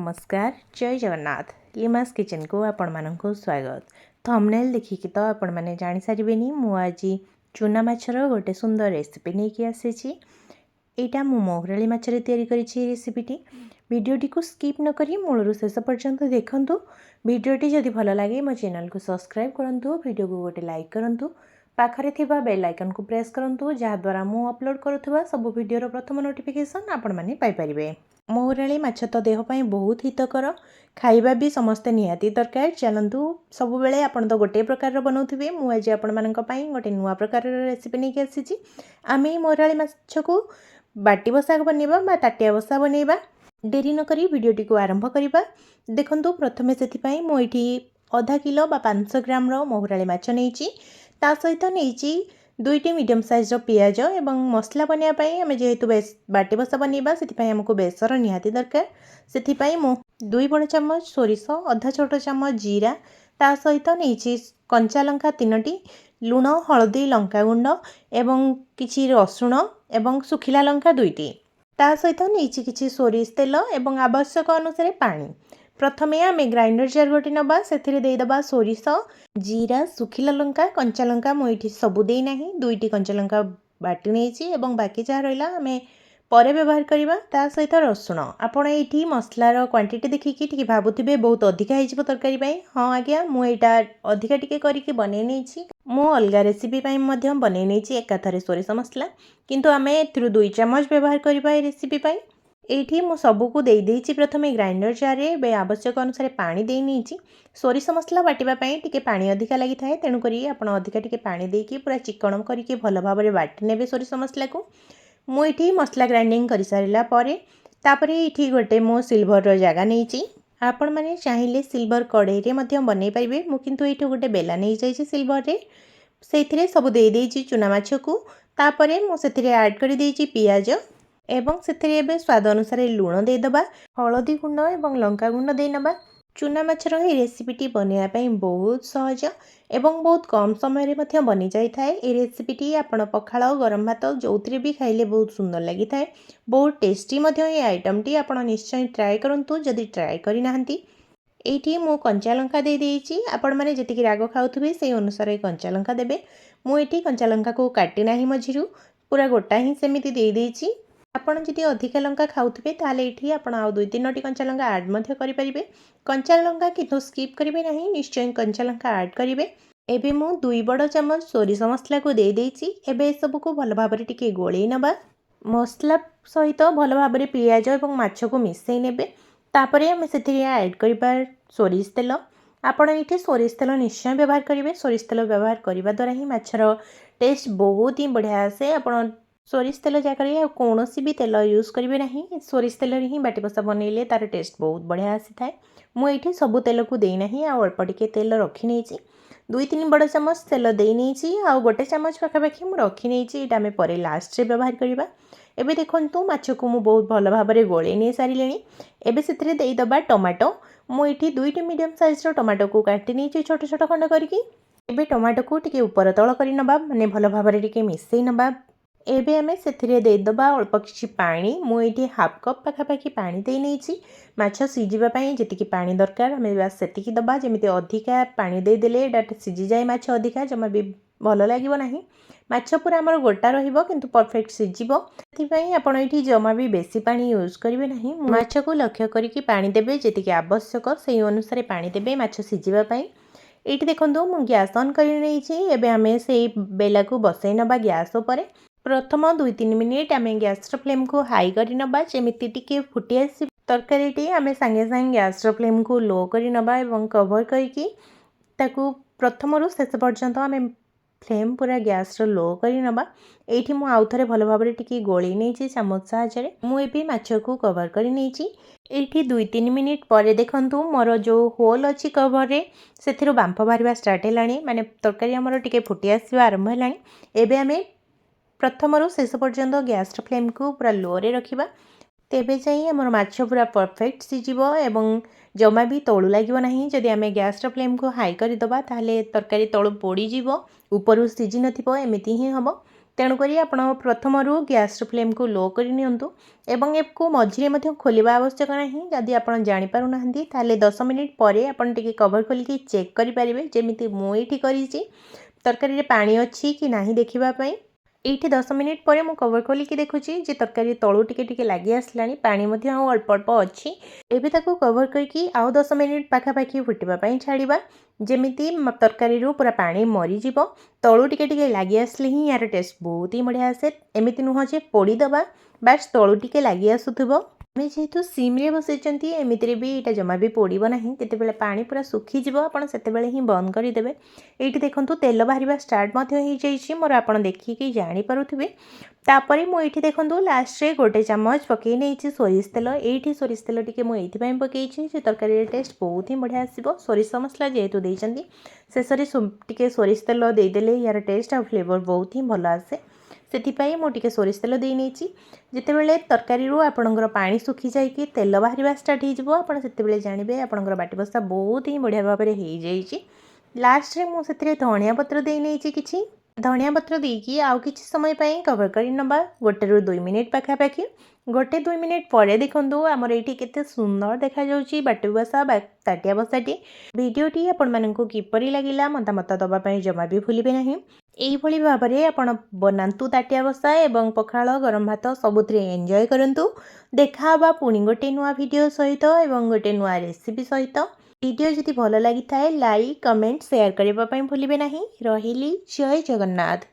नमस्कार जय जगन्नाथ लिमास किचन को आपण मानक स्वागत। थंबनेल देखिकी तो आपण माने जानि सारिबेनी मु आज चूना माछर गोटे सुंदर रेसिपी नेकी आसीची। एटा मु मोगराली माछरे तयारी करिछि रेसिपीटी। वीडियोटी को स्किप न करी मूलरू शेष पर्यंत देखंतु। वीडियोटी जदि भल लागे मो चैनल को सब्सक्राइब करंतु, वीडियो को गोटे लाइक करंतु, पाखरे थिबा बेल आइकन को प्रेस करंतु जहा द्वारा मु अपलोड करूथबा सब वीडियोर प्रथम नोटिफिकेशन आपण माने पाई परिबे। मोहराली माछ तो देह पाई बहुत हितकर, खाइबा भी समस्ते निहाती दरकार। चलंतु सब बेले आपण तो गोटे प्रकार बनाउथिबे, मु आज आपण मानक पाई गोटे नुवा प्रकार रेसिपी नेकी आसीची। आमे मोहराली माछ को बाटी बसा बनेबा बा ताटिया बसा बनेबा। डेरी न करी वीडियोटी को आरंभ करिबा। देखंतु प्रथमे सेति पाई मु एठी आधा किलो बा 500 ग्राम रो मोहराली माछ नेइची। ता सहित नेइची दुईटी मीडियम साइज पियाज एवं मसला बनिया पाई आमे जेहेतु बाटी बसा बनेबा सेतिपाई हमको बेसर निहाती दरकार। सेतिपाई मु 2 बड़ चम्मच सोरिष, आधा छोट चम्मच जीरा, ता सहित नेइची कंचा लंका 3टी, लुण, हळदी, लंका गुंड एवं किछि रसुण एवं सुखिला लंका 2टी, ता सहित नेइची किछि सोरिष तेल एवं आवश्यक अनुसार पानी। प्रथमे आमे ग्राइंडर जार गोटे नबा, सेथिरे देई दबा सोरिष, जीरा, सुखिला लंका, कंचा लंका मु एठी सबु देई नाही, 2टी कंचा लंका बाटी नेइची एवं बाकी जा रहिला आमे परे व्यवहार करिबा। ता सहित रसुण आपण एठी मसलार क्वांटिटी देखिकी टिके भाबुथिबे बहुत अधिका हिजबो तरकारी पई। हां आज्ञा मु एटा अधिका टिके करिके बनै नेइची। मु अलगा रेसिपी पई मध्यम बनै नेइची एकाथरे सोरिष मसला, किंतु आमे एथिरु 2 चम्मच व्यवहार करिबा ए रेसिपी पई। एठी मु सबुको देई देइची प्रथमे ग्राइंडर जारे बे आवश्यक अनुसार पानी देई नेइची। सोरिष मसला बाटिबा पई टिके पानी अधिका लागि थाए, तेनु करी आपण अधिका टिके पानी देकी पूरा चिकण करिके भल भाबरे बाटी नेबे सोरिष मसला को। मु एठी मसला ग्राइंडिंग करि सारिला परे तापरे एठी गोटे मो सिल्वर रो जागा नेइची। आपण माने चाहिले सिल्वर कढ़ाई रे मध्यम बनै परिबे, मु किंतु एठी गोटे बेला नै जाइछि सिल्वर रे। सेथिरे सब देई देइछि चूना माछ को। तापरे मु सेथिरे ऐड करि देइछि पियाज एवं सेथिरे एबे स्वाद अनुसार लुण दे दबा, हळदी गुंड एवं लंका गुंड दे नबा। चूना माछर ए रेसिपीटी बनेया पई बहुत सहज एवं बहुत कम समय रे मध्य बनि जाई थाए। ए रेसिपीटी आपण पखाळ गरम भात जोउतरे भी खाइले बहुत सुंदर लागि थाए, बहुत टेस्टी मध्य ए आइटमटी आपण निश्चय ट्राई करंतु जदि ट्राई करि नाहंती। एठी मु कंचा लंका दे देइछि, आपण माने जतिकि राग खाउथबे सेही अनुसार कंचा लंका देबे। मु एठी कंचा लंका को काटि नाही मझिरु, पूरा गोटा ही सेमिति दे देइछि। आपण जदि अधिका लंका खाउथबे ताले एठी आपण आ 2-3टी कंचा लंका ऐड मध्य करि परिबे। कंचा लंका किंतु स्किप करिवे नाही, निश्चय कंचा लंका ऐड करिवे। एबे मु 2 बड़ चम्मच सोरिष मसला को दे देइछि। एबे सब को भल भाबरे टिके गोळेई नबा। मसला सहित भल भाबरे पियाज एवं माछ को मिसै नेबे। तापरे हम सेथिरे ऐड करिबा सोरिष तेल। आपण एठी सोरिष तेल निश्चय व्यवहार करिवे। सोरिष तेल व्यवहार करिबा द्वारा ही माछर टेस्ट बहुत ही बढ़िया आसे। आपण सोरिष तेल जाकरे कोनोसी भी तेल यूज करिवे नाही, सोरिष तेल ही बाटी बसा बनैले तार टेस्ट बहुत बढ़िया आसी थाए। मु एठी सबु तेल को देई नाही, आ अल्प टिके तेल रखि नेइछि। 2-3 बड़ चम्मच तेल देई नेइछि, आ गोटे चम्मच पाखापाखि मु रखि नेइछि। एटा आमे परे लास्ट रे व्यवहार करिबा। एबे देखंतु माछ को मु बहुत भल भाबरे गोळेई नै सारिलेनी। एबे सेथिरे देई दबा टमाटो। मु एठी 2टी मीडियम साइज रो टमाटो को काटि नेइछि छोट छोट खंड करिकि। एबे टमाटो को टिके ऊपर तळ करि नबा, माने भल भाबरे टिके मिसै नबा। एबे आमे सेथिरे देई दबा अल्प किछि पानी। मु एठी हाफ कप पाखापाखि पानी देई नेइछि। माछ सिजिबा पई जेतिकि पानी दरकार आमे बास सेतिकि दबा। जेमिति अधिका पानी देई देले एटा सिजि जाय माछ अधिका जमा भी भल लागिबो नाही। माछ पूरा हमर गोटा रहिबो किंतु परफेक्ट सिजिबो। सेति पई आपण एठी जमा भी बेसी पानी यूज करिवे नाही। माछ को लक्ष्य करिकि पानी देबे, जेतिकि आवश्यक सेही अनुसार पानी देबे माछ सिजिबा पई। एठी देखंतु मु गैस ऑन करि नेइछि। एबे आमे सेही बेला को बसै नबा गैस उपरे। प्रथम 2-3 मिनिट आमे गैस फ्लेम को हाई करि नबा, जेमिति टिके फुटी आसी तरकारीटी आमे संगे संगे गैस फ्लेम को लो करि नबा एवं कवर करिकि ताकू प्रथमरु शेष पर्यंत आमे फ्लेम पूरा गैस लो करि नबा। एठी मु आउ थरे भल भाबरे टिके गोळी नेइछि चामच साहाय्य। मु एबे माछ को कवर करि नेइछि। एठी 2-3 मिनिट परे देखंतु मोर जो होल अछि कवर रे सेथिरु बांफ बारिबा स्टार्ट हेलानी, माने तरकारी हमर टिके फुटी आसीबा आरंभ हेलानी। एबे आमे प्रथमरु शेष पर्यंत गैस फ्लेम को पूरा लो रे रखिबा। तेबे जाई हमर माछ पूरा परफेक्ट सिजिबो एवं जमा भी तळु लागिबो नाही। जदि आमे गैस फ्लेम को हाई करि दबा ताले तरकारी तळु पोड़ी जिवो, ऊपरु सिजि नथिबो, एमिति ही हबो। तेणुक आप प्रथम गैस फ्लेम को लो करनी एवं को मझे खोलिया आवश्यक ना जदि आप जापर ना 10 मिनिट पर आपन टिके कवर खोलिकी चेक करेंगे जमी मुझे कर तरकारी पानी अच्छी कि ना देखापी। ये 10 मिनिट पर मु कवर खोलिकी देखुची जे तरकारी तलू टिके लगी आसला पानी अल्प अल्प अच्छी एबे ताको कवर करके आउ 10 मिनिट पाखापाखि फुटापी छाड़ा जमी तरकारी पूरा पानी मरीज तलू टिके लगी आसले ही यार टेस्ट बहुत ही बढ़िया आसे। एमती नुह जे पोड़ीदबा बास तलू टिके लगी आसुथबो आम जेहेतु सीम्रे बसई एमती भी यहाँ जमा भी पोड़ब ना जिते पानी पूरा सुखीज आपड़ से ही बंद करदे। ये देखूँ तेल बाहर स्टार्ट मोर आप देखिकी जापे तापर मुझे देखूँ लास्ट रे गोटे चामच पकई नहीं सोरिष तेल ये सोरिष तेल टी मुझे पकई तरकारी टेस्ट बहुत ही बढ़िया आसो। सोरिष मसला जेहेतु देती शेष टे सोरिष तेल देदेले यार टेस्ट आ फ्लेवर बहुत ही भल आसे से मुझे सोरिष तेल दे नहीं जितेबाला तरकारी आपणकर पानी सुखी जाकि तेल बाहर स्टार्ट हो जानवे आपणकर बाटी बसा बहुत ही बढ़िया भाव में हो जाइए। लास्ट रे मुझे धनिया पत्र दे नहीं कि धनिया पत्र देकी आउ किछि समय पाई कवर कर नबा 1 ରୁ 2 मिनिट पाखापाखि 1-2 मिनिट पर देखूँ आमर ये केते सुंदर देखा जाउची बाटी बसा ताटिया बसाटी। भिडियोटी आपण मानकु किपरि लागिला मतामत दबापाई जमा भी भूलिबे नहीं। यही भाव में आपण बनातु ताटिया बसा एवं पखाल गरम भात सबुथिरे एंजॉय करंतु। देखा पुणी गोटे नुआ वीडियो सहित एवं गोटे नुआ रेसिपी सहित। वीडियो जदि भल लगी थाए लाइक कमेंट शेयर करने भूलिबे नहीं। रहिली जय जगन्नाथ।